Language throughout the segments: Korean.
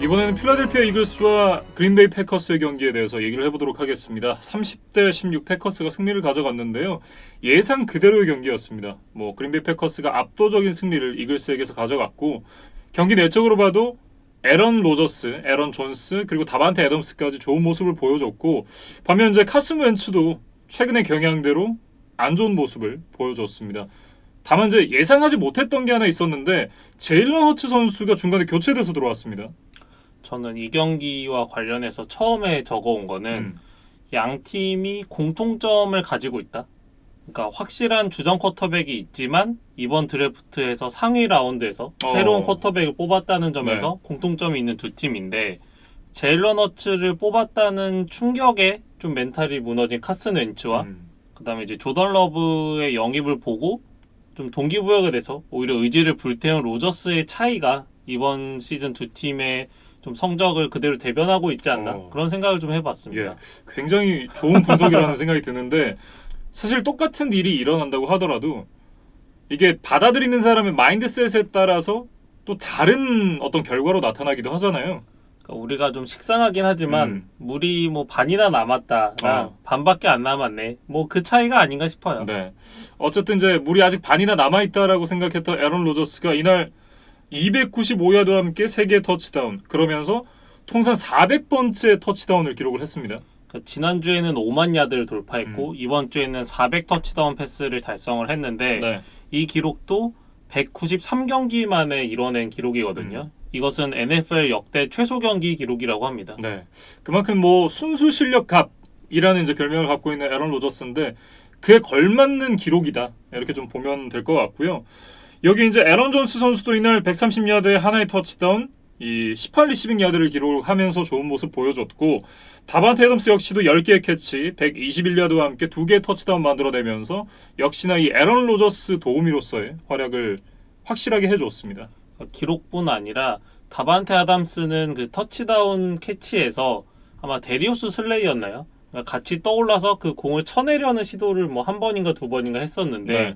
이번에는 필라델피아 이글스와 그린베이 패커스의 경기에 대해서 얘기를 해보도록 하겠습니다. 30대 16 패커스가 승리를 가져갔는데요. 예상 그대로의 경기였습니다. 그린베이 패커스가 압도적인 승리를 이글스에게서 가져갔고, 경기 내적으로 봐도 에런 로저스, 에런 존스, 그리고 다반테 애덤스까지 좋은 모습을 보여줬고, 반면 이제 카슨 웬츠도 최근의 경향대로 안 좋은 모습을 보여줬습니다. 다만 이제 예상하지 못했던 게 하나 있었는데, 제일런 허츠 선수가 중간에 교체돼서 들어왔습니다. 저는 이 경기와 관련해서 처음에 적어온 거는 양 팀이 공통점을 가지고 있다. 그러니까 확실한 주전 쿼터백이 있지만 이번 드래프트에서 상위 라운드에서 새로운 쿼터백을 뽑았다는 점에서 공통점이 있는 두 팀인데, 제일런 허츠를 뽑았다는 충격에 좀 멘탈이 무너진 카슨 웬츠와 그다음에 이제 조던 러브의 영입을 보고 좀 동기부여가 돼서 오히려 의지를 불태운 로저스의 차이가 이번 시즌 두 팀의 좀 성적을 그대로 대변하고 있지 않나 그런 생각을 좀 해봤습니다. 예, 굉장히 좋은 분석이라는 생각이 드는데, 사실 똑같은 일이 일어난다고 하더라도 이게 받아들이는 사람의 마인드셋에 따라서 또 다른 어떤 결과로 나타나기도 하잖아요. 그러니까 우리가 좀 식상하긴 하지만 물이 반이나 남았다랑 반밖에 안 남았네, 그 차이가 아닌가 싶어요. 네, 어쨌든 이제 물이 아직 반이나 남아있다라고 생각했던 에런 로저스가 이날 295야드와 함께 3개의 터치다운, 그러면서 통산 400번째 터치다운을 기록을 했습니다. 그러니까 지난주에는 5만 야드를 돌파했고 이번 주에는 400 터치다운 패스를 달성을 했는데 이 기록도 193경기 만에 이뤄낸 기록이거든요. 이것은 NFL 역대 최소 경기 기록이라고 합니다. 네, 그만큼 순수 실력 갑이라는 이제 별명을 갖고 있는 에런 로저스인데 그에 걸맞는 기록이다, 이렇게 좀 보면 될 것 같고요. 여기 이제 에런 존스 선수도 이날 130야드의 하나의 터치다운, 이 18 리시빙 야드를 기록하면서 좋은 모습 보여줬고, 다반테 애덤스 역시도 10개의 캐치, 121야드와 함께 2개의 터치다운 만들어내면서 역시나 이 에런 로저스 도우미로서의 활약을 확실하게 해줬습니다. 기록뿐 아니라 다반테 아담스는 그 터치다운 캐치에서 아마 데리우스 슬레이였나요? 그러니까 같이 떠올라서 그 공을 쳐내려는 시도를 한 번인가 두 번인가 했었는데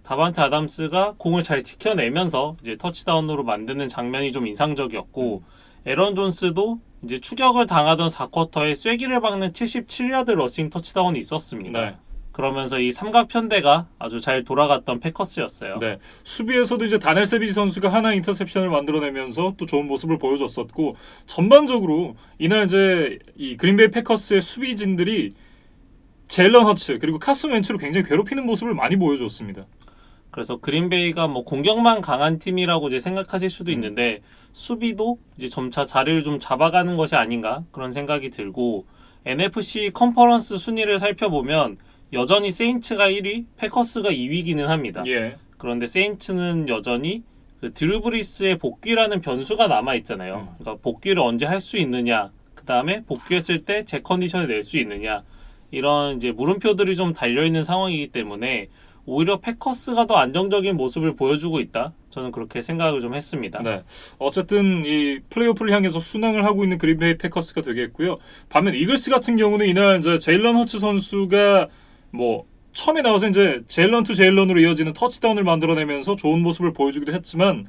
다반테 아담스가 공을 잘 지켜내면서 이제 터치다운으로 만드는 장면이 좀 인상적이었고, 에런 존스도 이제 추격을 당하던 4쿼터에 쐐기를 박는 77야드 러싱 터치다운이 있었습니다. 그러면서 이 삼각편대가 아주 잘 돌아갔던 패커스였어요. 네, 수비에서도 이제 다넬 세비지 선수가 하나 인터셉션을 만들어내면서 또 좋은 모습을 보여줬었고, 전반적으로 이날 이제 이 그린베이 패커스의 수비진들이 제일런 허츠 그리고 카슨 웬츠를 굉장히 괴롭히는 모습을 많이 보여줬습니다. 그래서 그린베이가 공격만 강한 팀이라고 이제 생각하실 수도 있는데 수비도 이제 점차 자리를 좀 잡아가는 것이 아닌가 그런 생각이 들고, NFC 컨퍼런스 순위를 살펴보면 여전히 세인츠가 1위, 패커스가 2위기는 합니다. 그런데 세인츠는 여전히 그 드루 브리스의 복귀라는 변수가 남아 있잖아요. 그러니까 복귀를 언제 할 수 있느냐, 그 다음에 복귀했을 때 제 컨디션을 낼 수 있느냐, 이런 이제 물음표들이 좀 달려 있는 상황이기 때문에 오히려 패커스가 더 안정적인 모습을 보여주고 있다, 저는 그렇게 생각을 좀 했습니다. 네, 어쨌든 이 플레이오프를 향해서 순항을 하고 있는 그린베이 패커스가 되겠고요. 반면 이글스 같은 경우는 이날 이제 제일런 허츠 선수가 처음에 나와서 이제 제일런 투 제일런으로 이어지는 터치다운을 만들어내면서 좋은 모습을 보여주기도 했지만,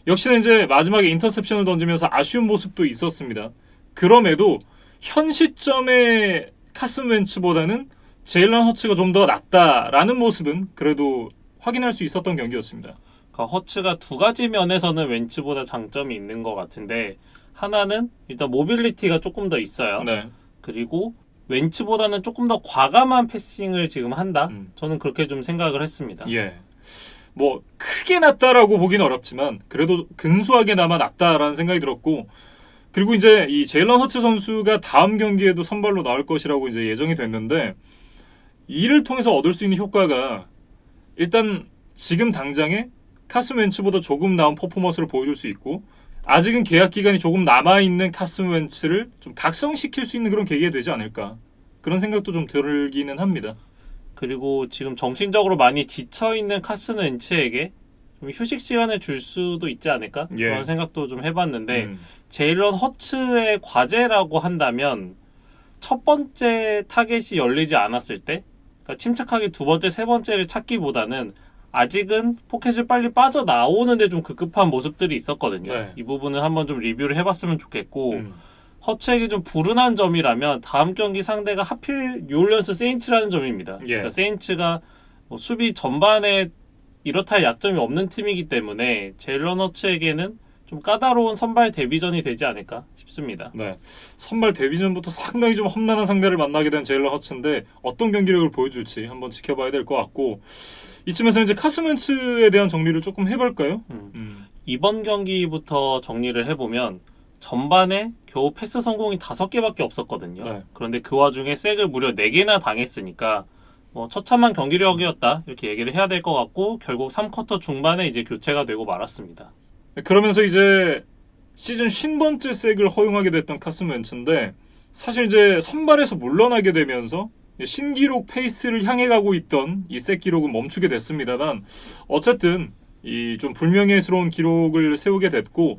역시나 이제 마지막에 인터셉션을 던지면서 아쉬운 모습도 있었습니다. 그럼에도 현 시점에 카슨 웬츠보다는 제일런 허츠가 좀 더 낫다라는 모습은 그래도 확인할 수 있었던 경기였습니다. 그러니까 허츠가 두 가지 면에서는 웬츠보다 장점이 있는 것 같은데, 하나는 일단 모빌리티가 조금 더 있어요. 그리고 웬츠보다는 조금 더 과감한 패싱을 지금 한다, 저는 그렇게 좀 생각을 했습니다. 크게 낫다라고 보기는 어렵지만 그래도 근소하게나마 낫다라는 생각이 들었고, 그리고 이제 이 제일런 허츠 선수가 다음 경기에도 선발로 나올 것이라고 이제 예정이 됐는데, 이를 통해서 얻을 수 있는 효과가 일단 지금 당장에 카슨 웬츠보다 조금 나은 퍼포먼스를 보여줄 수 있고, 아직은 계약 기간이 조금 남아있는 카슨 웬츠를 좀 각성시킬 수 있는 그런 계기가 되지 않을까, 그런 생각도 좀 들기는 합니다. 그리고 지금 정신적으로 많이 지쳐있는 카슨 웬츠에게 좀 휴식 시간을 줄 수도 있지 않을까, 그런 생각도 좀 해봤는데, 제일런 허츠의 과제라고 한다면 첫 번째 타겟이 열리지 않았을 때, 그러니까 침착하게 두 번째, 세 번째를 찾기보다는 아직은 포켓을 빨리 빠져나오는데 좀 급급한 모습들이 있었거든요. 네. 이 부분은 한번 좀 리뷰를 해봤으면 좋겠고 음. 허책이 좀 불운한 점이라면 다음 경기 상대가 하필 뉴올리언스 세인츠라는 점입니다. 예. 그러니까 세인츠가 뭐 수비 전반에 이렇다 할 약점이 없는 팀이기 때문에 제일런 허츠에게는 좀 까다로운 선발 데뷔전이 되지 않을까 싶습니다. 네. 선발 데뷔전부터 상당히 좀 험난한 상대를 만나게 된 제일런 허츠인데 어떤 경기력을 보여줄지 한번 지켜봐야 될 것 같고 이쯤에서 이제 카슨 웬츠에 대한 정리를 조금 해볼까요? 이번 경기부터 정리를 해보면 전반에 겨우 패스 성공이 5개밖에 없었거든요. 네. 그런데 그 와중에 색을 무려 4개나 당했으니까 뭐 처참한 경기력이었다 이렇게 얘기를 해야 될 것 같고 결국 3쿼터 중반에 이제 교체가 되고 말았습니다. 그러면서 이제 시즌 50번째 색을 허용하게 됐던 카슨 웬츠인데 사실 이제 선발에서 물러나게 되면서 신기록 페이스를 향해 가고 있던 이 색 기록은 멈추게 됐습니다만 어쨌든 이 좀 불명예스러운 기록을 세우게 됐고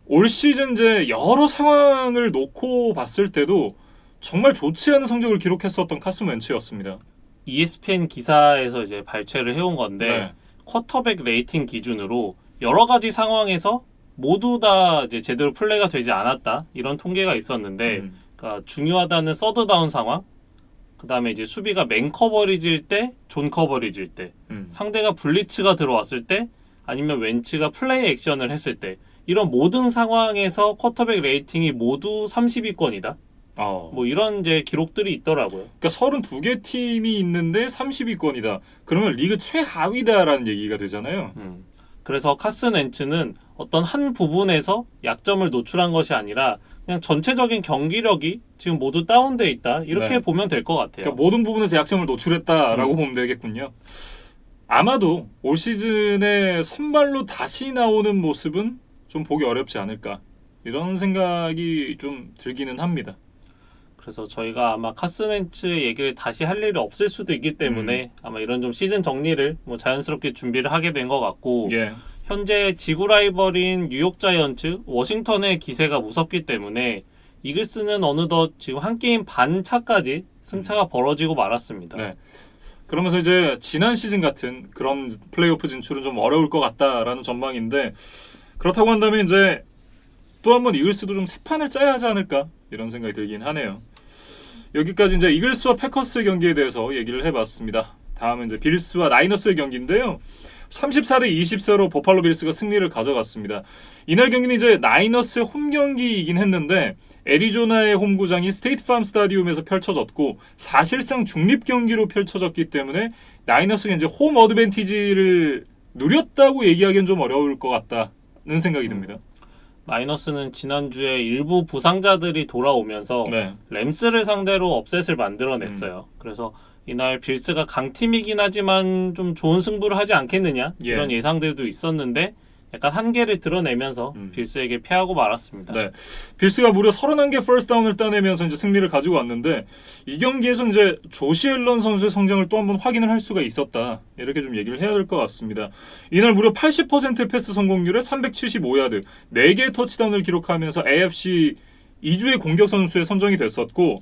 올 시즌 이제 여러 상황을 놓고 봤을 때도 정말 좋지 않은 성적을 기록했었던 카슨 웬츠였습니다. ESPN 기사에서 이제 발췌를 해온 건데 네. 쿼터백 레이팅 기준으로 여러 가지 상황에서 모두 다 이제 제대로 플레이가 되지 않았다 이런 통계가 있었는데 그러니까 중요하다는 서드 다운 상황, 그 다음에 이제 수비가 맨 커버리지일 때, 존 커버리지일 때, 상대가 블리츠가 들어왔을 때, 아니면 웬츠가 플레이 액션을 했을 때 이런 모든 상황에서 쿼터백 레이팅이 모두 30위권이다. 뭐 이런 이제 기록들이 있더라고요. 그러니까 32개 팀이 있는데 30위권이다. 그러면 리그 최하위다라는 얘기가 되잖아요. 그래서 카슨 웬츠는 어떤 한 부분에서 약점을 노출한 것이 아니라 그냥 전체적인 경기력이 지금 모두 다운돼 있다 이렇게 네. 보면 될 것 같아요. 그러니까 모든 부분에서 약점을 노출했다라고 보면 되겠군요. 아마도 올 시즌에 선발로 다시 나오는 모습은 좀 보기 어렵지 않을까 이런 생각이 좀 들기는 합니다. 그래서 저희가 아마 카슨 웬츠의 얘기를 다시 할 일이 없을 수도 있기 때문에 아마 이런 좀 시즌 정리를 뭐 자연스럽게 준비를 하게 된 것 같고 예. 현재 지구 라이벌인 뉴욕 자이언츠, 워싱턴의 기세가 무섭기 때문에 이글스는 어느덧 지금 한 게임 반 차까지 승차가 벌어지고 말았습니다. 네. 그러면서 이제 지난 시즌 같은 그런 플레이오프 진출은 좀 어려울 것 같다라는 전망인데 그렇다고 한다면 이제 또 한번 이글스도 좀 새 판을 짜야 하지 않을까 이런 생각이 들긴 하네요. 여기까지 이제 이글스와 패커스 경기에 대해서 얘기를 해봤습니다. 다음은 이제 빌스와 나이너스의 경기인데요. 34대 24로 버팔로 빌스가 승리를 가져갔습니다. 이날 경기는 이제 나이너스의 홈 경기이긴 했는데 애리조나의 홈구장인 스테이트팜 스타디움에서 펼쳐졌고 사실상 중립 경기로 펼쳐졌기 때문에 나이너스가 이제 홈 어드밴티지를 누렸다고 얘기하기는 좀 어려울 것 같다는 생각이 듭니다. 마이너스는 지난주에 일부 부상자들이 돌아오면서 네. 램스를 상대로 업셋을 만들어냈어요. 그래서 이날 빌스가 강팀이긴 하지만 좀 좋은 승부를 하지 않겠느냐 예. 이런 예상들도 있었는데 약간 한계를 드러내면서 빌스에게 패하고 말았습니다. 네. 빌스가 무려 31개 퍼스트 다운을 따내면서 이제 승리를 가지고 왔는데 이 경기에서 이제 조시 앨런 선수의 성장을 또 한번 확인을 할 수가 있었다. 이렇게 좀 얘기를 해야 될 것 같습니다. 이날 무려 80%의 패스 성공률에 375야드, 4개의 터치다운을 기록하면서 AFC 2주의 공격 선수에 선정이 됐었고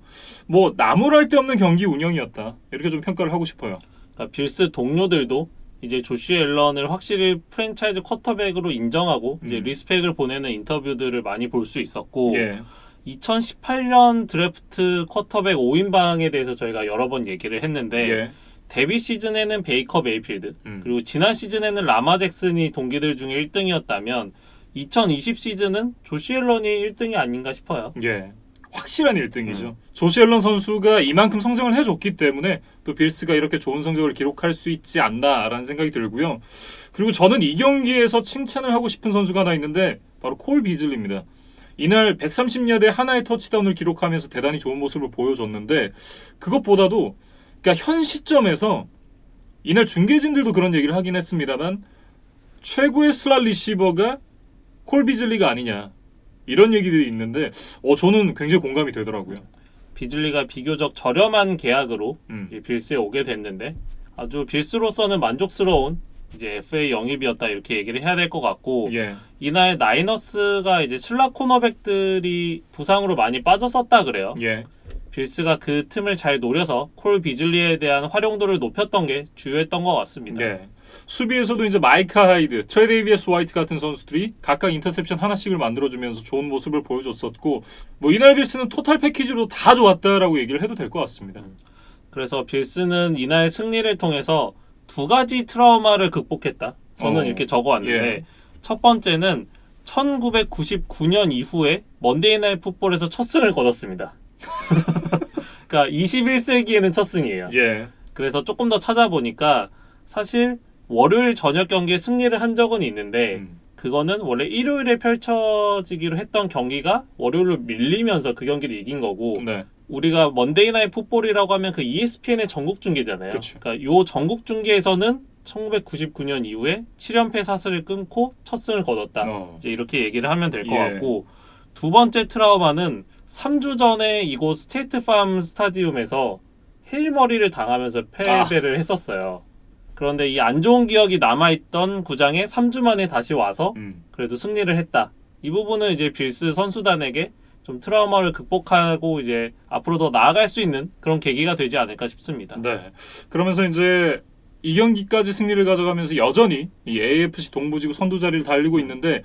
뭐 나무랄 데 없는 경기 운영이었다. 이렇게 좀 평가를 하고 싶어요. 그러니까 빌스 동료들도 이제 조시 앨런을 확실히 프랜차이즈 쿼터백으로 인정하고 이제 리스펙을 보내는 인터뷰들을 많이 볼 수 있었고 예. 2018년 드래프트 쿼터백 5인방에 대해서 저희가 여러 번 얘기를 했는데 예. 데뷔 시즌에는 베이커 메이필드 그리고 지난 시즌에는 라마 잭슨이 동기들 중에 1등이었다면 2020 시즌은 조시 앨런이 1등이 아닌가 싶어요. 예. 확실한 1등이죠. 조시 앨런 선수가 이만큼 성장을 해줬기 때문에 또 빌스가 이렇게 좋은 성적을 기록할 수 있지 않나라는 생각이 들고요. 그리고 저는 이 경기에서 칭찬을 하고 싶은 선수가 하나 있는데 바로 콜 비즐리입니다. 이날 130야드의 하나의 터치다운을 기록하면서 대단히 좋은 모습을 보여줬는데 그것보다도 그러니까 현 시점에서 이날 중계진들도 그런 얘기를 하긴 했습니다만 최고의 슬롯 리시버가 콜 비즐리가 아니냐 이런 얘기들이 있는데 저는 굉장히 공감이 되더라고요. 비즐리가 비교적 저렴한 계약으로 이제 빌스에 오게 됐는데 아주 빌스로서는 만족스러운 이제 FA 영입이었다 이렇게 얘기를 해야 될 것 같고 예. 이날 나이너스가 이제 슬롯 코너백들이 부상으로 많이 빠졌었다 그래요. 예. 빌스가 그 틈을 잘 노려서 콜 비즐리에 대한 활용도를 높였던 게 주요했던 것 같습니다. 예. 수비에서도 이제 마이카 하이드, 트레데이비어스 화이트 같은 선수들이 각각 인터셉션 하나씩을 만들어주면서 좋은 모습을 보여줬었고 뭐 이날 빌스는 토탈 패키지로 다 좋았다라고 얘기를 해도 될 것 같습니다. 그래서 빌스는 이날 승리를 통해서 두 가지 트라우마를 극복했다. 저는 이렇게 적어왔는데 예. 첫 번째는 1999년 이후에 먼데이 나잇 풋볼에서 첫 승을 거뒀습니다. 그러니까 21세기에는 첫 승이에요. 예. 그래서 조금 더 찾아보니까 사실 월요일 저녁 경기에 승리를 한 적은 있는데 그거는 원래 일요일에 펼쳐지기로 했던 경기가 월요일로 밀리면서 그 경기를 이긴 거고 네. 우리가 먼데이 나잇 풋볼이라고 하면 그 ESPN의 전국 중계잖아요. 그쵸. 그러니까 요 전국 중계에서는 1999년 이후에 7연패 사슬을 끊고 첫 승을 거뒀다. 이제 이렇게 얘기를 하면 될 것 예. 같고 두 번째 트라우마는 3주 전에 이곳 스테이트팜 스타디움에서 헤일머리를 당하면서 패배를 했었어요. 그런데 이 안 좋은 기억이 남아있던 구장에 3주 만에 다시 와서 그래도 승리를 했다. 이 부분은 이제 빌스 선수단에게 좀 트라우마를 극복하고 이제 앞으로 더 나아갈 수 있는 그런 계기가 되지 않을까 싶습니다. 네. 그러면서 이제 이 경기까지 승리를 가져가면서 여전히 이 AFC 동부지구 선두 자리를 달리고 있는데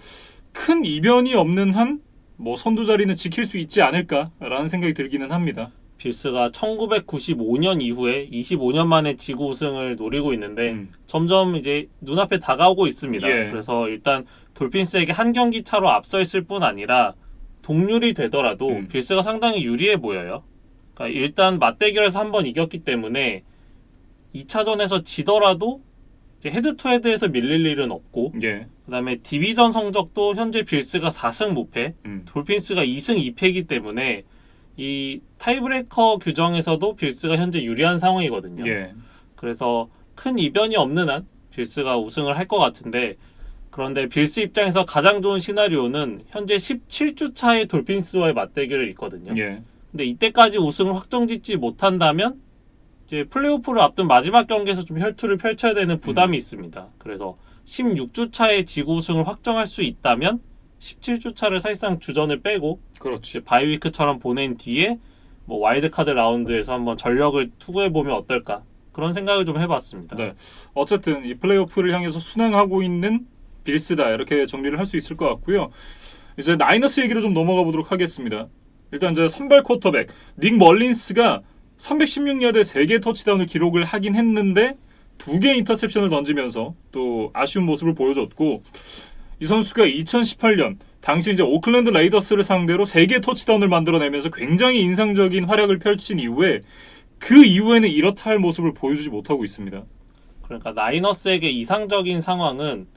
큰 이변이 없는 한 뭐 선두 자리는 지킬 수 있지 않을까라는 생각이 들기는 합니다. 빌스가 1995년 이후에 25년 만에 지구 우승을 노리고 있는데 점점 이제 눈앞에 다가오고 있습니다. 예. 그래서 일단 돌핀스에게 한 경기 차로 앞서 있을 뿐 아니라 동률이 되더라도 빌스가 상당히 유리해 보여요. 그러니까 일단 맞대결에서 한 번 이겼기 때문에 2차전에서 지더라도 이제 헤드투헤드에서 밀릴 일은 없고 예. 그다음에 디비전 성적도 현재 빌스가 4승 무패, 돌핀스가 2승 2패이기 때문에 이 타이브레이커 규정에서도 빌스가 현재 유리한 상황이거든요. 예. 그래서 큰 이변이 없는 한 빌스가 우승을 할 것 같은데 그런데 빌스 입장에서 가장 좋은 시나리오는 현재 17주 차의 돌핀스와의 맞대결이 있거든요. 예. 근데 이때까지 우승을 확정짓지 못한다면 이제 플레이오프를 앞둔 마지막 경기에서 좀 혈투를 펼쳐야 되는 부담이 있습니다. 그래서 16주 차에 지구 우승을 확정할 수 있다면 17주 차를 사실상 주전을 빼고 그렇지. 바이위크처럼 보낸 뒤에 뭐 와일드카드 라운드에서 한번 전력을 투구해보면 어떨까 그런 생각을 좀 해봤습니다. 네. 어쨌든 이 플레이오프를 향해서 순항하고 있는 빌스다 이렇게 정리를 할 수 있을 것 같고요. 이제 나이너스 얘기로 좀 넘어가 보도록 하겠습니다. 일단 이제 선발 쿼터백 닉 멀린스가 316야드 3개 터치다운을 기록을 하긴 했는데 2개 인터셉션을 던지면서 또 아쉬운 모습을 보여줬고 이 선수가 2018년 당시 이제 오클랜드 레이더스를 상대로 3개 터치다운을 만들어내면서 굉장히 인상적인 활약을 펼친 이후에 그 이후에는 이렇다 할 모습을 보여주지 못하고 있습니다. 그러니까 나이너스에게 이상적인 상황은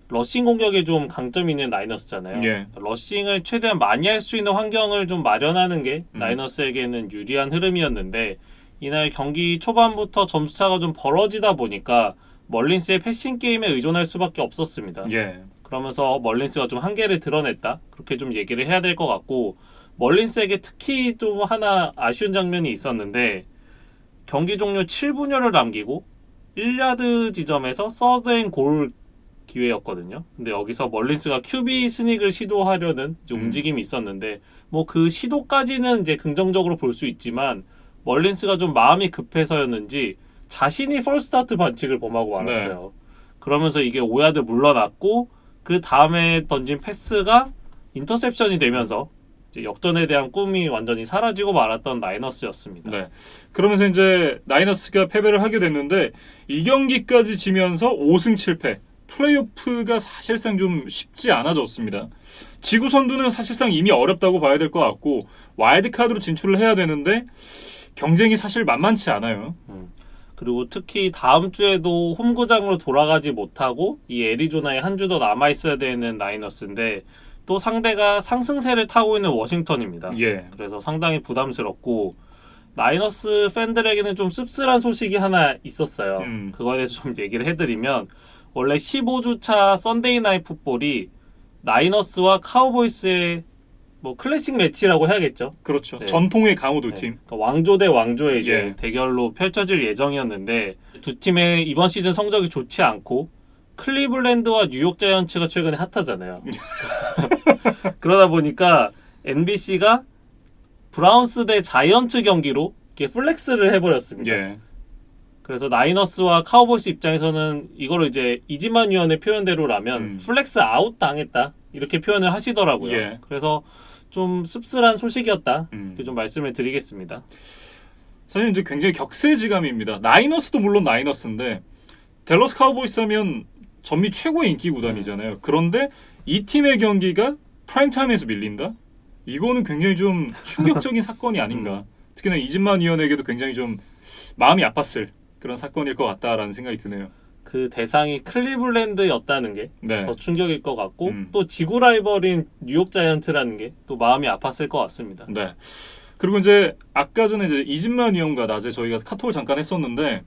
러싱 공격에 좀 강점이 있는 나이너스잖아요. 예. 러싱을 최대한 많이 할 수 있는 환경을 좀 마련하는 게 나이너스에게는 유리한 흐름이었는데 이날 경기 초반부터 점수차가 좀 벌어지다 보니까 멀린스의 패싱 게임에 의존할 수밖에 없었습니다. 예. 그러면서 멀린스가 좀 한계를 드러냈다. 그렇게 좀 얘기를 해야 될 것 같고 멀린스에게 특히 또 하나 아쉬운 장면이 있었는데 경기 종료 7분여를 남기고 1야드 지점에서 서드앤골 기회였거든요. 근데 여기서 멀린스가 QB 스닉을 시도하려는 이제 움직임이 있었는데 뭐 그 시도까지는 이제 긍정적으로 볼 수 있지만 멀린스가 좀 마음이 급해서였는지 자신이 펄스타트 반칙을 범하고 말았어요. 그러면서 이게 5야드 물러났고 그 다음에 던진 패스가 인터셉션이 되면서 이제 역전에 대한 꿈이 완전히 사라지고 말았던 나이너스였습니다. 네. 그러면서 이제 나이너스가 패배를 하게 됐는데 이 경기까지 지면서 5승 7패. 플레이오프가 사실상 좀 쉽지 않아졌습니다. 지구 선두는 사실상 이미 어렵다고 봐야 될 것 같고 와일드카드로 진출을 해야 되는데 경쟁이 사실 만만치 않아요. 그리고 특히 다음 주에도 홈구장으로 돌아가지 못하고 이 애리조나에 한 주 더 남아있어야 되는 나이너스인데 또 상대가 상승세를 타고 있는 워싱턴입니다. 예. 그래서 상당히 부담스럽고 나이너스 팬들에게는 좀 씁쓸한 소식이 하나 있었어요. 그거에 대해서 좀 얘기를 해드리면 원래 15주차 썬데이 나잇 풋볼이 나이너스와 카우보이스의 뭐 클래식 매치라고 해야겠죠. 그렇죠. 네. 전통의 강호 두 팀. 그러니까 왕조 대 왕조의 이제 예. 대결로 펼쳐질 예정이었는데 두 팀의 이번 시즌 성적이 좋지 않고 클리블랜드와 뉴욕 자이언츠가 최근에 핫하잖아요. 그러다 보니까 NBC가 브라운스 대 자이언츠 경기로 이렇게 플렉스를 해버렸습니다. 예. 그래서 나이너스와 카우보이스 입장에서는 이거를 이제 이지만 위원의 표현대로라면 플렉스 아웃 당했다 이렇게 표현을 하시더라고요. 예. 그래서 좀 씁쓸한 소식이었다 이렇게 좀 음. 말씀을 드리겠습니다. 사실 이제 굉장히 격세지감입니다. 나이너스도 물론 나이너스인데 댈러스 카우보이스 하면 전미 최고의 인기 구단이잖아요. 그런데 이 팀의 경기가 프라임타임에서 밀린다? 이거는 굉장히 좀 충격적인 사건이 아닌가. 특히나 이진만 위원에게도 굉장히 좀 마음이 아팠을 그런 사건일 것 같다라는 생각이 드네요. 그 대상이 클리블랜드였다는 게 더 네. 충격일 것 같고 음. 또 지구 라이벌인 뉴욕 자이언츠라는 게 또 마음이 아팠을 것 같습니다. 네. 그리고 이제 아까 전에 이제 이진만 위원과 낮에 저희가 카톡을 잠깐 했었는데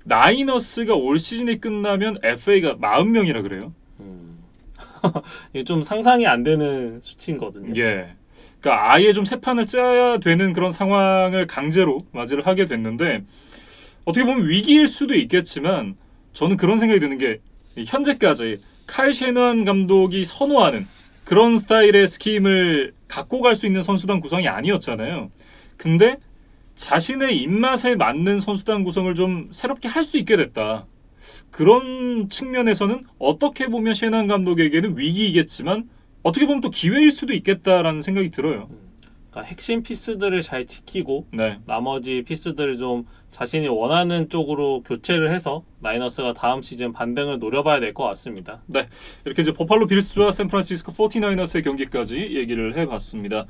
나이너스가 올 시즌이 끝나면 FA가 40명이라 그래요. 이게 좀 상상이 안 되는 수치거든요. 예. 그러니까 아예 좀 새 판을 짜야 되는 그런 상황을 강제로 맞이를 하게 됐는데 어떻게 보면 위기일 수도 있겠지만 저는 그런 생각이 드는 게 현재까지 칼 셰넌 감독이 선호하는 그런 스타일의 스킴을 갖고 갈 수 있는 선수단 구성이 아니었잖아요. 근데 자신의 입맛에 맞는 선수단 구성을 좀 새롭게 할 수 있게 됐다. 그런 측면에서는 어떻게 보면 셰넌 감독에게는 위기이겠지만 어떻게 보면 또 기회일 수도 있겠다라는 생각이 들어요. 그러니까 핵심 피스들을 잘 지키고 네. 나머지 피스들을 좀 자신이 원하는 쪽으로 교체를 해서 나이너스가 다음 시즌 반등을 노려봐야 될 것 같습니다. 이렇게 이제 버팔로 빌스와 샌프란시스코 49너스의 경기까지 얘기를 해봤습니다.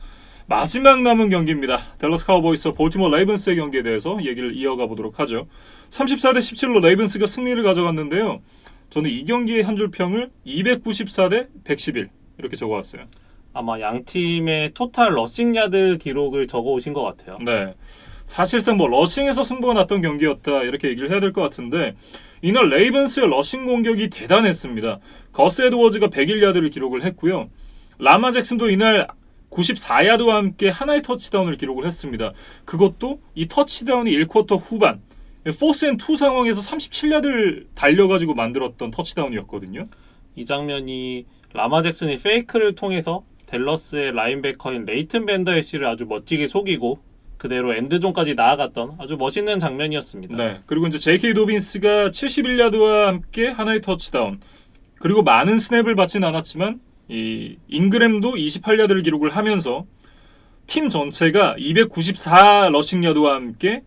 마지막 남은 경기입니다. 댈러스 카우보이스와 볼티모어 레이븐스의 경기에 대해서 얘기를 이어가 보도록 하죠. 34대 17로 레이븐스가 승리를 가져갔는데요. 저는 이 경기의 한 줄 평을 294대 111 이렇게 적어왔어요. 아마 양 팀의 토탈 러싱 야드 기록을 적어 오신 것 같아요. 네. 사실상 뭐 러싱에서 승부가 났던 경기였다 이렇게 얘기를 해야 될 것 같은데 이날 레이븐스의 러싱 공격이 대단했습니다. 거스 에드워즈가 101야드를 기록을 했고요. 라마 잭슨도 이날 94야드와 함께 하나의 터치다운을 기록을 했습니다. 그것도 이 터치다운이 1쿼터 후반 포스 앤 투 상황에서 37야드를 달려가지고 만들었던 터치다운이었거든요. 이 장면이 라마 잭슨이 페이크를 통해서 댈러스의 라인베커인 레이튼 밴더에시를 아주 멋지게 속이고 그대로 엔드존까지 나아갔던 아주 멋있는 장면이었습니다. 네. 그리고 이제 J.K. 도빈스가 71야드와 함께 하나의 터치다운. 그리고 많은 스냅을 받지는 않았지만 이 잉그램도 28야드를 기록을 하면서 팀 전체가 294 러싱 야드와 함께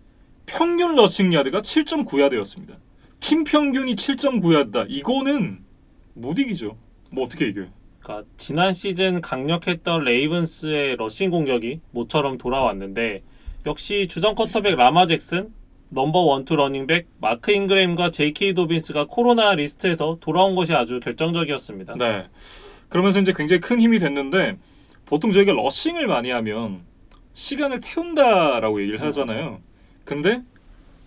평균 러싱 야드가 7.9야드였습니다. 팀 평균이 7.9야드다. 이거는 못 이기죠. 뭐 어떻게 이겨요? 그러니까 지난 시즌 강력했던 레이븐스의 러싱 공격이 모처럼 돌아왔는데 역시 주전 쿼터백 라마 잭슨, 넘버 1, 2 러닝백 마크 잉그램과 J.K. 도빈스가 코로나 리스트에서 돌아온 것이 아주 결정적이었습니다. 네. 그러면서 이제 굉장히 큰 힘이 됐는데 보통 저희가 러싱을 많이 하면 시간을 태운다라고 얘기를 하잖아요. 근데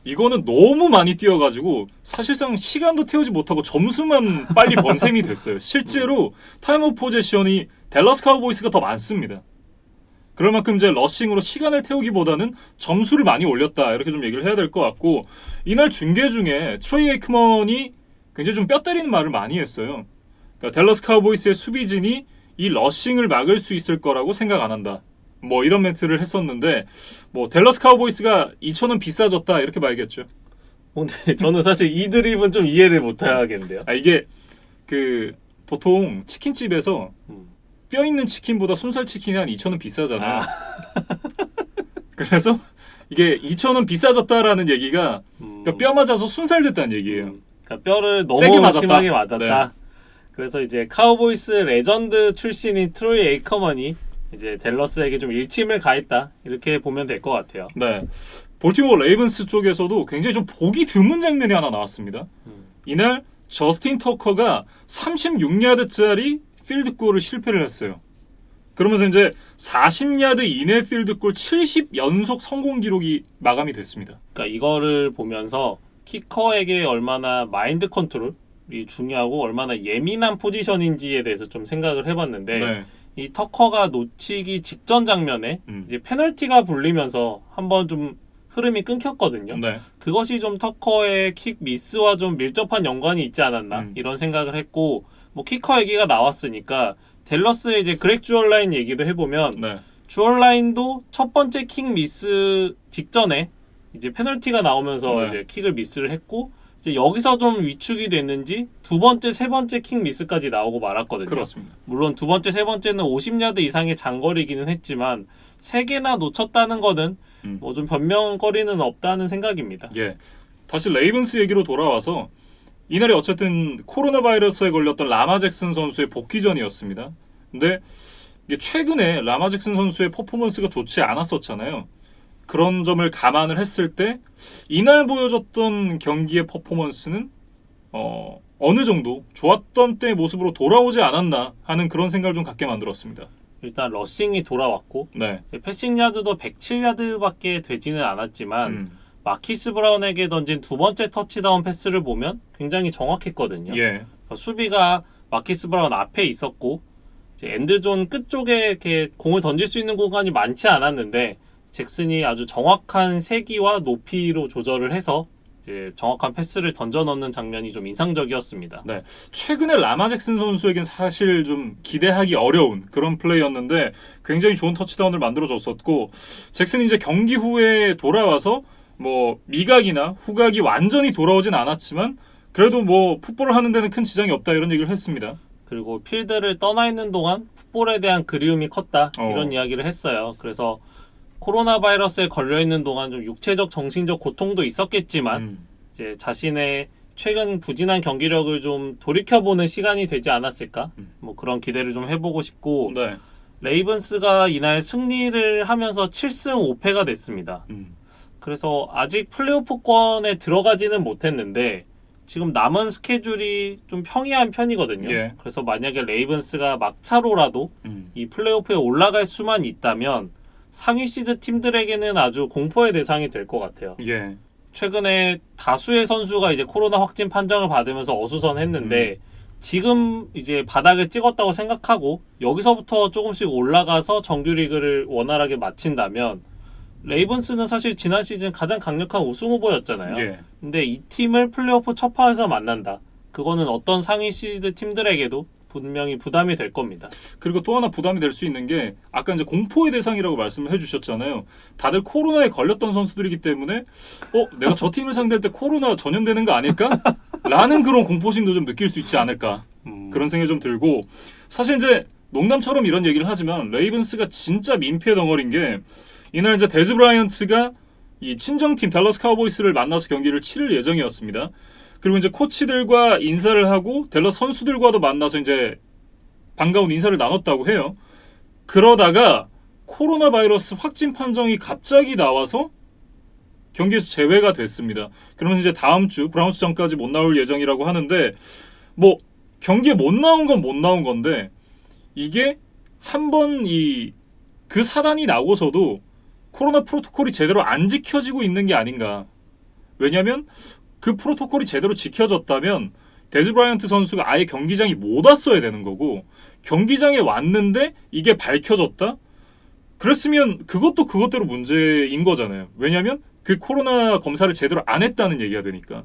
이거는 너무 많이 뛰어가지고 사실상 시간도 태우지 못하고 점수만 빨리 번 셈이 됐어요. 실제로 타임 오브 포제션이 댈러스 카우보이스가 더 많습니다. 그럴 만큼 이제 러싱으로 시간을 태우기보다는 점수를 많이 올렸다 이렇게 좀 얘기를 해야 될 것 같고 이날 중계 중에 트레이 에이크먼이 굉장히 좀 뼈 때리는 말을 많이 했어요. 그러니까 댈러스 카우보이스의 수비진이 이 러싱을 막을 수 있을 거라고 생각 안 한다. 뭐 이런 멘트를 했었는데 뭐 댈러스 카우보이스가 2,000원 비싸졌다 이렇게 봐야겠죠. 근데 저는 사실 이 드립은 좀 이해를 못 하겠는데요. 이게 그 보통 치킨집에서 음. 뼈 있는 치킨보다 순살 치킨이 한 2,000원 비싸잖아요. 그래서 이게 2,000원 비싸졌다라는 얘기가 그러니까 뼈 맞아서 순살 됐다는 얘기예요. 그러니까 뼈를 세게 너무 맞았다. 심하게 맞았다. 네. 그래서 이제 카우보이스 레전드 출신인 트로이 에이커먼이 이제 댈러스에게 좀 일침을 가했다 이렇게 보면 될 것 같아요. 네. 볼티모어 레이븐스 쪽에서도 굉장히 좀 보기 드문 장면이 하나 나왔습니다. 이날 저스틴 터커가 36야드짜리 필드골을 실패를 했어요. 그러면서 이제 40야드 이내 필드골 70 연속 성공 기록이 마감이 됐습니다. 그러니까 이거를 보면서 키커에게 얼마나 마인드 컨트롤이 중요하고 얼마나 예민한 포지션인지에 대해서 좀 생각을 해봤는데 네. 이 터커가 놓치기 직전 장면에 이제 페널티가 불리면서 한번 좀 흐름이 끊겼거든요. 네. 그것이 좀 터커의 킥 미스와 좀 밀접한 연관이 있지 않았나 이런 생각을 했고 뭐 키커 얘기가 나왔으니까 댈러스의 이제 그렉 주얼라인 얘기도 해보면 네. 주얼라인도 첫 번째 킥 미스 직전에 이제 페널티가 나오면서 네. 이제 킥을 미스를 했고 이제 여기서 좀 위축이 됐는지 두 번째, 세 번째 킥 미스까지 나오고 말았거든요. 그렇습니다. 물론 두 번째, 세 번째는 50야드 이상의 장거리기는 했지만 세 개나 놓쳤다는 거는 뭐 좀 변명거리는 없다는 생각입니다. 예. 다시 레이븐스 얘기로 돌아와서 이날이 어쨌든 코로나 바이러스에 걸렸던 라마 잭슨 선수의 복귀전이었습니다. 근데 이게 최근에 라마 잭슨 선수의 퍼포먼스가 좋지 않았었잖아요. 그런 점을 감안을 했을 때 이날 보여줬던 경기의 퍼포먼스는 어느 정도 좋았던 때의 모습으로 돌아오지 않았나 하는 그런 생각을 좀 갖게 만들었습니다. 일단 러싱이 돌아왔고 네. 패싱 야드도 107야드밖에 되지는 않았지만 마키스 브라운에게 던진 두 번째 터치다운 패스를 보면 굉장히 정확했거든요. 예. 그러니까 수비가 마키스 브라운 앞에 있었고 이제 엔드존 끝쪽에 이렇게 공을 던질 수 있는 공간이 많지 않았는데 잭슨이 아주 정확한 세기와 높이로 조절을 해서 이제 정확한 패스를 던져 넣는 장면이 좀 인상적이었습니다. 네. 최근에 라마 잭슨 선수에겐 사실 좀 기대하기 어려운 그런 플레이였는데 굉장히 좋은 터치다운을 만들어줬었고 잭슨이 이제 경기 후에 돌아와서 뭐 미각이나 후각이 완전히 돌아오진 않았지만 그래도 뭐 풋볼을 하는 데는 큰 지장이 없다 이런 얘기를 했습니다. 그리고 필드를 떠나 있는 동안 풋볼에 대한 그리움이 컸다 이런 이야기를 했어요. 그래서 코로나 바이러스에 걸려 있는 동안 좀 육체적, 정신적 고통도 있었겠지만 이제 자신의 최근 부진한 경기력을 좀 돌이켜보는 시간이 되지 않았을까? 뭐 그런 기대를 좀 해보고 싶고 네. 레이븐스가 이날 승리를 하면서 7승 5패가 됐습니다. 그래서 아직 플레이오프권에 들어가지는 못했는데 지금 남은 스케줄이 좀 평이한 편이거든요. 예. 그래서 만약에 레이븐스가 막차로라도 이 플레이오프에 올라갈 수만 있다면 상위 시드 팀들에게는 아주 공포의 대상이 될 것 같아요. 예. 최근에 다수의 선수가 이제 코로나 확진 판정을 받으면서 어수선했는데 지금 이제 바닥을 찍었다고 생각하고 여기서부터 조금씩 올라가서 정규리그를 원활하게 마친다면 레이븐스는 사실 지난 시즌 가장 강력한 우승 후보였잖아요. 예. 근데 이 팀을 플레이오프 첫 판에서 만난다. 그거는 어떤 상위 시드 팀들에게도 분명히 부담이 될 겁니다. 그리고 또 하나 부담이 될 수 있는 게 아까 이제 공포의 대상이라고 말씀을 해주셨잖아요. 다들 코로나에 걸렸던 선수들이기 때문에 내가 저 팀을 상대할 때 코로나 전염되는 거 아닐까? 라는 그런 공포심도 좀 느낄 수 있지 않을까 그런 생각이 좀 들고 사실 이제 농담처럼 이런 얘기를 하지만 레이븐스가 진짜 민폐 덩어리인 게 이날 이제 데즈 브라이언트가 이 친정팀 댈러스 카우보이스를 만나서 경기를 치를 예정이었습니다. 그리고 이제 코치들과 인사를 하고 댈러스 선수들과도 만나서 이제 반가운 인사를 나눴다고 해요. 그러다가 코로나 바이러스 확진 판정이 갑자기 나와서 경기에서 제외가 됐습니다. 그러면서 이제 다음 주 브라운스전까지 못 나올 예정이라고 하는데 뭐 경기에 못 나온 건 못 나온 건데 이게 한번 그 사단이 나고서도 코로나 프로토콜이 제대로 안 지켜지고 있는 게 아닌가. 왜냐하면 그 프로토콜이 제대로 지켜졌다면 데즈 브라이언트 선수가 아예 경기장에 못 왔어야 되는 거고 경기장에 왔는데 이게 밝혀졌다? 그랬으면 그것도 그것대로 문제인 거잖아요. 왜냐하면 그 코로나 검사를 제대로 안 했다는 얘기가 되니까.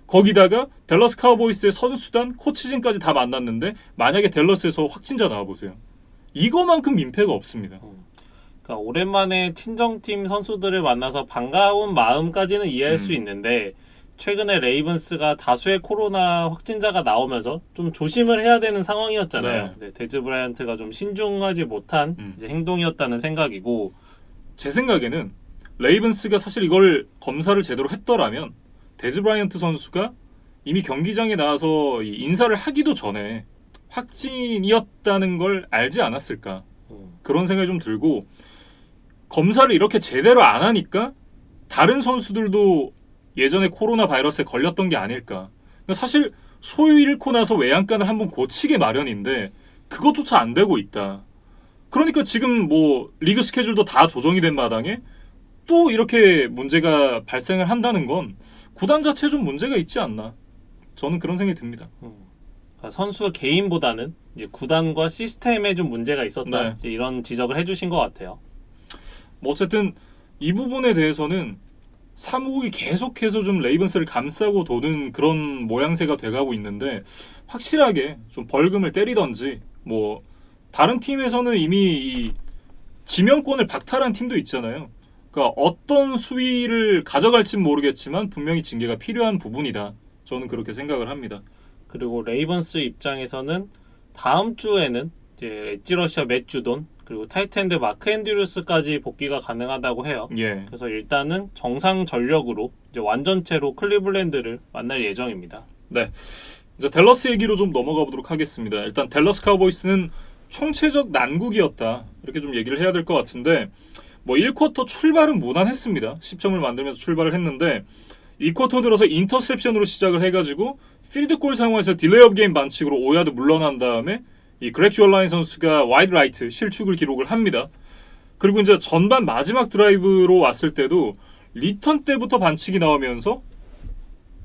거기다가 댈러스 카우보이스의 선수단, 코치진까지 다 만났는데 만약에 댈러스에서 확진자 나와보세요. 이거만큼 민폐가 없습니다. 그러니까 오랜만에 친정팀 선수들을 만나서 반가운 마음까지는 이해할 수 있는데 최근에 레이븐스가 다수의 코로나 확진자가 나오면서 좀 조심을 해야 되는 상황이었잖아요. 네. 데즈 브라이언트가 좀 신중하지 못한 이제 행동이었다는 생각이고 제 생각에는 레이븐스가 사실 이걸 검사를 제대로 했더라면 데즈 브라이언트 선수가 이미 경기장에 나와서 인사를 하기도 전에 확진이었다는 걸 알지 않았을까 그런 생각이 좀 들고 검사를 이렇게 제대로 안 하니까 다른 선수들도 예전에 코로나 바이러스에 걸렸던 게 아닐까. 그러니까 사실 소유 잃고 나서 외양간을 한번 고치게 마련인데 그것조차 안 되고 있다. 그러니까 지금 뭐 리그 스케줄도 다 조정이 된 마당에 또 이렇게 문제가 발생을 한다는 건 구단 자체에 좀 문제가 있지 않나. 저는 그런 생각이 듭니다. 그러니까 선수 개인보다는 이제 구단과 시스템에 좀 문제가 있었다. 네. 이제 이런 지적을 해주신 것 같아요. 뭐 어쨌든 이 부분에 대해서는 사무국이 계속해서 좀 레이븐스를 감싸고 도는 그런 모양새가 돼가고 있는데 확실하게 좀 벌금을 때리던지 뭐 다른 팀에서는 이미 이 지명권을 박탈한 팀도 있잖아요. 그러니까 어떤 수위를 가져갈진 모르겠지만 분명히 징계가 필요한 부분이다. 저는 그렇게 생각을 합니다. 그리고 레이번스 입장에서는 다음 주에는 이제 엣지 러시아 맷 주돈 그리고 타이트엔드 마크 앤드류스까지 복귀가 가능하다고 해요. 예. 그래서 일단은 정상 전력으로 이제 완전체로 클리블랜드를 만날 예정입니다. 네. 이제 댈러스 얘기로 좀 넘어가 보도록 하겠습니다. 일단 댈러스 카우보이스는 총체적 난국이었다. 이렇게 좀 얘기를 해야 될 것 같은데 뭐 1쿼터 출발은 무난했습니다. 10점을 만들면서 출발을 했는데 2쿼터 들어서 인터셉션으로 시작을 해가지고 필드골 상황에서 딜레이 업 게임 반칙으로 5야드 물러난 다음에 이 그렉 주얼라인 선수가 와이드 라이트 실축을 기록을 합니다. 그리고 이제 전반 마지막 드라이브로 왔을 때도 리턴 때부터 반칙이 나오면서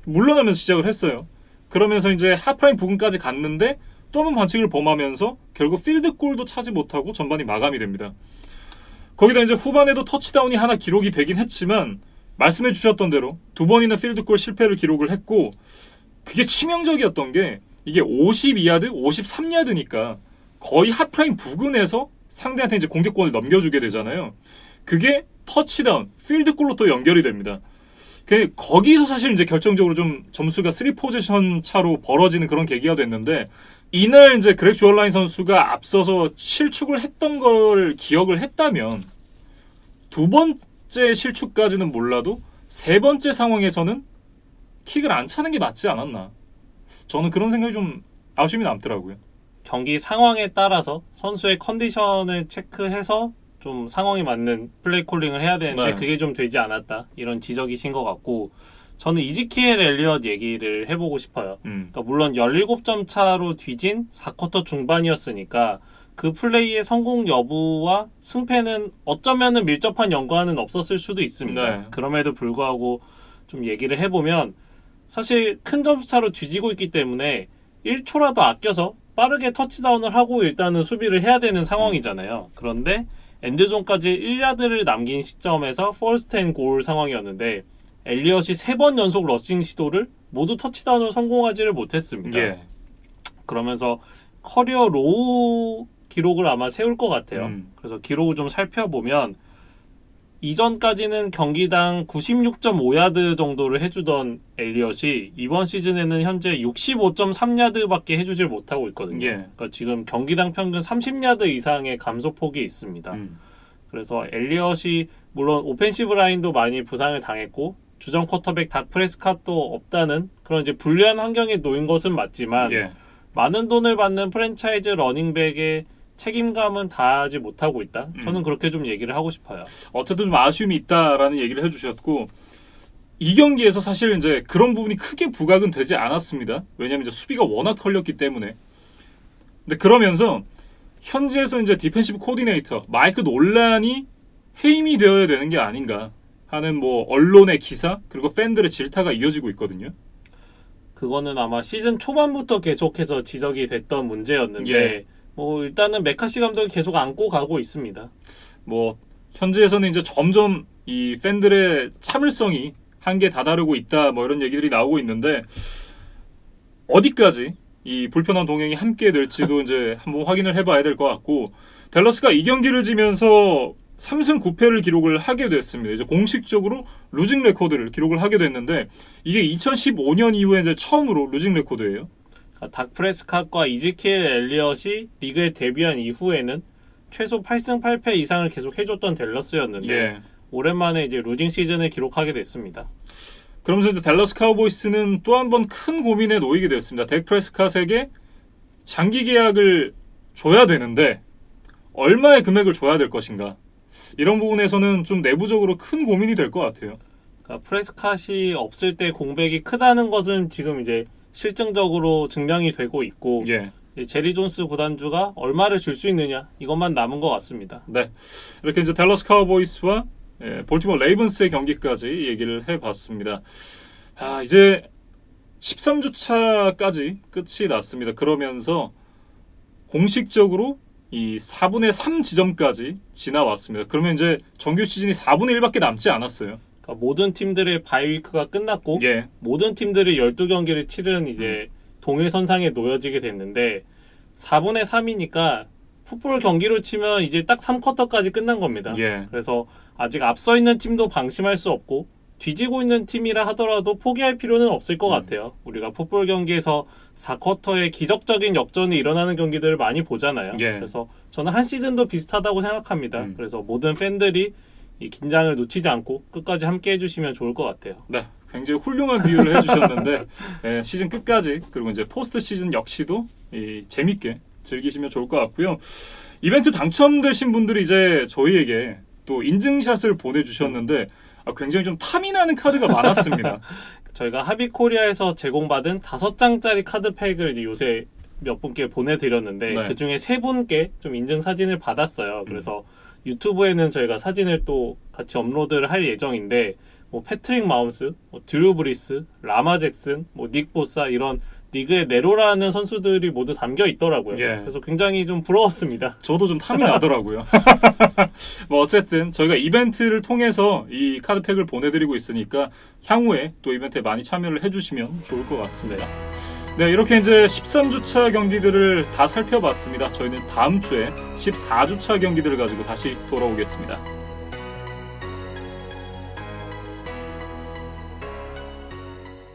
물러나면서 시작을 했어요. 그러면서 이제 하프라인 부근까지 갔는데 또 한 번 반칙을 범하면서 결국 필드골도 차지 못하고 전반이 마감이 됩니다. 거기다 이제 후반에도 터치다운이 하나 기록이 되긴 했지만 말씀해 주셨던 대로 두 번이나 필드골 실패를 기록을 했고 그게 치명적이었던 게 이게 52야드, 53야드니까 거의 하프라인 부근에서 상대한테 이제 공격권을 넘겨주게 되잖아요. 그게 터치다운, 필드골로 또 연결이 됩니다. 거기서 사실 이제 결정적으로 좀 점수가 3포지션 차로 벌어지는 그런 계기가 됐는데 이날 이제 그렉 주얼라인 선수가 앞서서 실축을 했던 걸 기억을 했다면 두 번째 실축까지는 몰라도 세 번째 상황에서는 킥을 안 차는 게 맞지 않았나. 저는 그런 생각이 좀 아쉬움이 남더라고요. 경기 상황에 따라서 선수의 컨디션을 체크해서 좀 상황에 맞는 플레이 콜링을 해야 되는데 네. 그게 좀 되지 않았다. 이런 지적이신 것 같고 저는 이지키엘 엘리엇 얘기를 해보고 싶어요. 그러니까 물론 17점 차로 뒤진 4쿼터 중반이었으니까 그 플레이의 성공 여부와 승패는 어쩌면은 밀접한 연관은 없었을 수도 있습니다. 네. 그럼에도 불구하고 좀 얘기를 해보면 사실 큰 점수 차로 뒤지고 있기 때문에 1초라도 아껴서 빠르게 터치다운을 하고 일단은 수비를 해야 되는 상황이잖아요. 그런데 엔드존까지 1야드를 남긴 시점에서 퍼스트 앤 골 상황이었는데 엘리엇이 3번 연속 러싱 시도를 모두 터치다운을 성공하지를 못했습니다. 예. 그러면서 커리어 로우 기록을 아마 세울 것 같아요. 그래서 기록을 좀 살펴보면 이전까지는 경기당 96.5야드 정도를 해주던 엘리엇이 이번 시즌에는 현재 65.3야드밖에 해주질 못하고 있거든요. 예. 그러니까 지금 경기당 평균 30야드 이상의 감소폭이 있습니다. 그래서 엘리엇이 물론 오펜시브 라인도 많이 부상을 당했고 주전 쿼터백 닥 프레스캇도 없다는 그런 이제 불리한 환경에 놓인 것은 맞지만 예. 많은 돈을 받는 프랜차이즈 러닝백의 책임감은 다하지 못하고 있다. 저는 그렇게 좀 얘기를 하고 싶어요. 어쨌든 좀 아쉬움이 있다라는 얘기를 해주셨고 이 경기에서 사실 이제 그런 부분이 크게 부각은 되지 않았습니다. 왜냐하면 이제 수비가 워낙 털렸기 때문에. 근데 그러면서 현지에서 이제 디펜시브 코디네이터 마이크 놀란이 해임이 되어야 되는 게 아닌가 하는 뭐 언론의 기사 그리고 팬들의 질타가 이어지고 있거든요. 그거는 아마 시즌 초반부터 계속해서 지적이 됐던 문제였는데 예. 뭐 일단은 메카시 감독이 계속 안고 가고 있습니다. 뭐 현지에서는 이제 점점 이 팬들의 참을성이 한계에 다다르고 있다 뭐 이런 얘기들이 나오고 있는데 어디까지 이 불편한 동행이 함께 될지도 이제 한번 확인을 해봐야 될 것 같고 댈러스가 이 경기를 지면서 3승 9패를 기록을 하게 됐습니다. 이제 공식적으로 루징 레코드를 기록을 하게 됐는데 이게 2015년 이후에 이제 처음으로 루징 레코드예요. 닥 프레스캇과 이즈키엘 엘리엇이 리그에 데뷔한 이후에는 최소 8승 8패 이상을 계속 해줬던 댈러스였는데 예. 오랜만에 이제 루징 시즌을 기록하게 됐습니다. 그러면서 이제 댈러스 카우보이스는 또 한 번 큰 고민에 놓이게 됐습니다. 닥 프레스캇에게 장기 계약을 줘야 되는데 얼마의 금액을 줘야 될 것인가 이런 부분에서는 좀 내부적으로 큰 고민이 될 것 같아요. 그러니까 프레스캇이 없을 때 공백이 크다는 것은 지금 이제 실증적으로 증명이 되고 있고 예. 제리 존스 구단주가 얼마를 줄 수 있느냐 이것만 남은 것 같습니다. 네, 이렇게 이제 댈러스 카우보이스와 볼티모어 레이븐스의 경기까지 얘기를 해봤습니다. 이제 13주차까지 끝이 났습니다. 그러면서 공식적으로 이 4분의 3 지점까지 지나왔습니다. 그러면 이제 정규 시즌이 4분의 1밖에 남지 않았어요. 그러니까 모든 팀들의 바이위크가 끝났고 예. 모든 팀들이 12경기를 치른 이제 동일선상에 놓여지게 됐는데 4분의 3이니까 풋볼 경기로 치면 이제 딱 3쿼터까지 끝난 겁니다. 예. 그래서 아직 앞서 있는 팀도 방심할 수 없고 뒤지고 있는 팀이라 하더라도 포기할 필요는 없을 것 같아요. 우리가 풋볼 경기에서 4쿼터에 기적적인 역전이 일어나는 경기들을 많이 보잖아요. 예. 그래서 저는 한 시즌도 비슷하다고 생각합니다. 그래서 모든 팬들이 이 긴장을 놓치지 않고 끝까지 함께 해주시면 좋을 것 같아요. 네, 굉장히 훌륭한 비유를 해주셨는데 예, 시즌 끝까지 그리고 이제 포스트 시즌 역시도 재밌게 즐기시면 좋을 것 같고요. 이벤트 당첨되신 분들이 이제 저희에게 또 인증샷을 보내주셨는데 굉장히 좀 탐이 나는 카드가 많았습니다. 저희가 하비코리아에서 제공받은 5장짜리 카드팩을 이제 요새 몇 분께 보내드렸는데 네. 그 중에 3분께 좀 인증 사진을 받았어요. 그래서 유튜브에는 저희가 사진을 또 같이 업로드를 할 예정인데 뭐 패트릭 마홈스, 뭐 드루 브리스, 라마 잭슨, 뭐 닉 보사 이런 리그의 네로라는 선수들이 모두 담겨 있더라고요. 예. 그래서 굉장히 좀 부러웠습니다. 저도 좀 탐이 나더라고요. 뭐 어쨌든 저희가 이벤트를 통해서 이 카드팩을 보내드리고 있으니까 향후에 또 이벤트에 많이 참여를 해주시면 좋을 것 같습니다. 네, 이렇게 이제 13주차 경기들을 다 살펴봤습니다. 저희는 다음 주에 14주차 경기들을 가지고 다시 돌아오겠습니다.